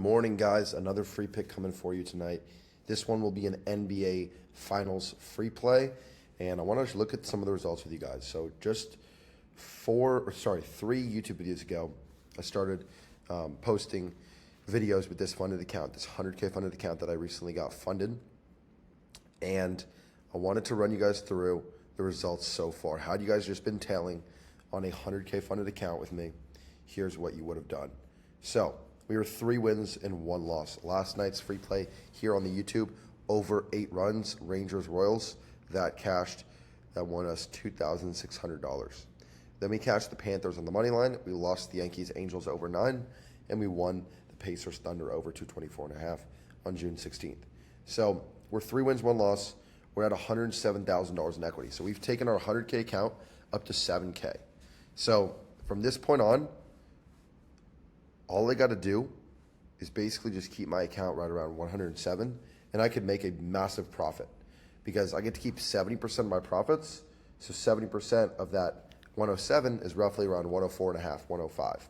morning, guys. Another free pick coming for you tonight. This one will be an NBA Finals free play, and I want to look at some of the results with you guys. So just 3 YouTube videos ago, I started posting videos with this funded account, this 100K funded account that I recently got funded, and I wanted to run you guys through the results so far. Had you guys just been tailing on a 100K funded account with me, here's what you would have done. So we were 3 wins and 1 loss. Last night's free play here on the YouTube, over 8 runs, Rangers Royals, that cashed, that won us $2,600. Then we cashed the Panthers on the money line. We lost the Yankees Angels over 9, and we won the Pacers Thunder over 224.5 on June 16th. So we're 3 wins, 1 loss. We're at $107,000 in equity. So we've taken our 100K account up to 7K. So from this point on, all I got to do is basically just keep my account right around 107, and I could make a massive profit because I get to keep 70% of my profits. So 70% of that 107 is roughly around 104.5, 105.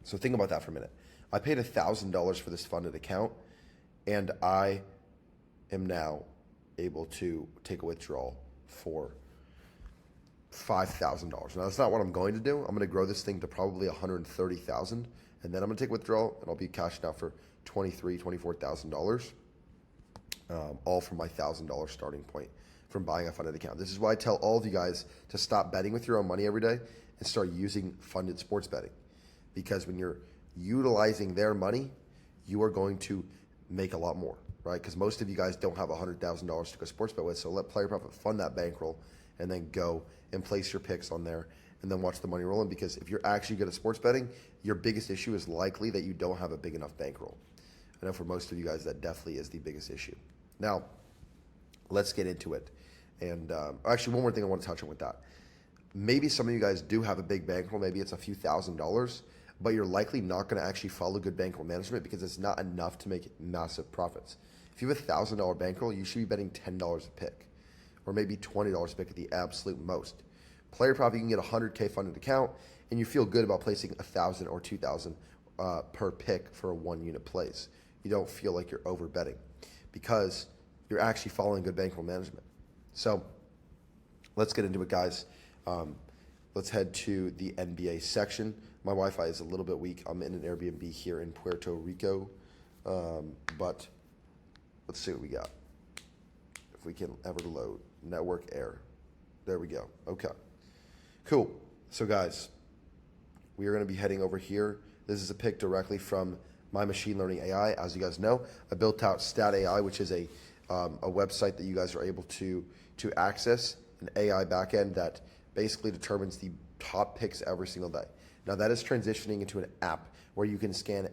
So think about that for a minute. I paid $1,000 for this funded account, and I am now able to take a withdrawal for $5,000. Now, that's not what I'm going to do. I'm going to grow this thing to probably $130,000, and then I'm going to take withdrawal, and I'll be cashing out for $23,000, $24,000, all from my $1,000 starting point from buying a funded account. This is why I tell all of you guys to stop betting with your own money every day and start using funded sports betting, because when you're utilizing their money, you are going to make a lot more, right? Because most of you guys don't have $100,000 to go sports bet with, so let Player Profit fund that bankroll and then go and place your picks on there and then watch the money roll in, because if you're actually good at sports betting, your biggest issue is likely that you don't have a big enough bankroll. I know for most of you guys that definitely is the biggest issue. Now, let's get into it. And actually, one more thing I want to touch on with that. Maybe some of you guys do have a big bankroll, maybe it's a few $1,000s, but you're likely not going to actually follow good bankroll management because it's not enough to make massive profits. If you have a $1,000 bankroll, you should be betting $10 a pick, or maybe $20 a pick at the absolute most. Player Profit, you can get a 100K funded account, and you feel good about placing 1,000 or 2,000 per pick for a 1-unit place. You don't feel like you're over betting because you're actually following good bankroll management. So let's get into it, guys. Let's head to the NBA section. My Wi-Fi is a little bit weak. I'm in an Airbnb here in Puerto Rico, but let's see what we got. If we can ever load network error. There we go. Okay. Cool. So guys, we are going to be heading over here. This is a pick directly from my machine learning AI. As you guys know, I built out Stat AI, which is a website that you guys are able to access, an AI backend that basically determines the top picks every single day. Now that is transitioning into an app where you can scan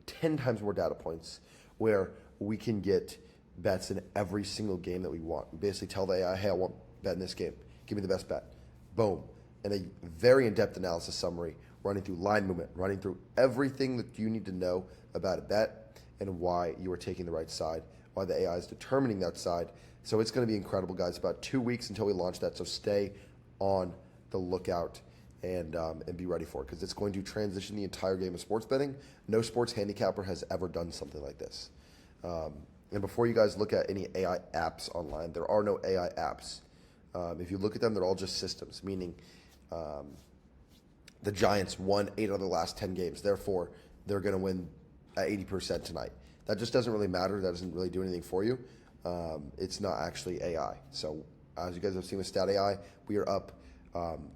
10 times more data points, where we can get bets in every single game that we want. We basically tell the AI, hey, I want bet in this game. Give me the best bet. Boom. And a very in-depth analysis summary running through line movement, running through everything that you need to know about a bet and why you are taking the right side, why the AI is determining that side. So it's going to be incredible, guys. About 2 weeks until we launch that, so stay on the lookout and be ready for it, because it's going to transition the entire game of sports betting. No sports handicapper has ever done something like this. And before you guys look at any AI apps online, there are no AI apps. If you look at them, they're all just systems, meaning the Giants won 8 out of the last 10 games. Therefore, they're going to win at 80% tonight. That just doesn't really matter. That doesn't really do anything for you. It's not actually AI. So as you guys have seen with Stat AI, we are up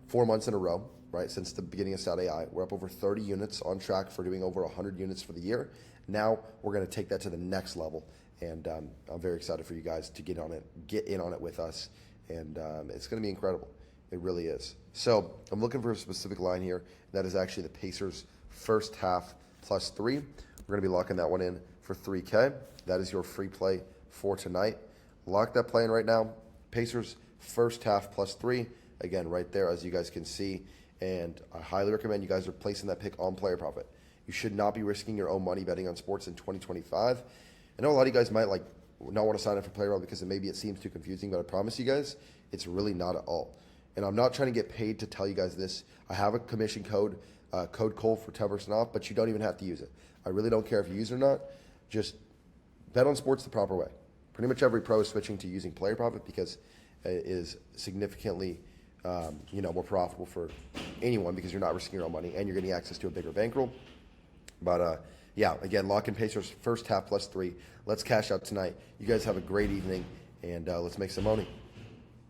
4 months in a row, right? Since the beginning of Stat AI, we're up over 30 units, on track for doing over 100 units for the year. Now we're going to take that to the next level, and I'm very excited for you guys to get in on it with us, and it's going to be incredible. It really is. So I'm looking for a specific line here. That is actually the Pacers first half +3. We're going to be locking that one in for 3K. That is your free play for tonight. Lock that play in right now. Pacers first half +3. Again, right there, as you guys can see. And I highly recommend you guys are placing that pick on Player Profit. You should not be risking your own money betting on sports in 2025. I know a lot of you guys might not want to sign up for Player Profit because maybe it seems too confusing, but I promise you guys, it's really not at all. And I'm not trying to get paid to tell you guys this. I have a commission code, code Cole for 10% off, but you don't even have to use it. I really don't care if you use it or not. Just bet on sports the proper way. Pretty much every pro is switching to using player profit because it is significantly more profitable for anyone because you're not risking your own money and you're getting access to a bigger bankroll. But again, lock in Pacers first half +3. Let's cash out tonight. You guys have a great evening, and let's make some money.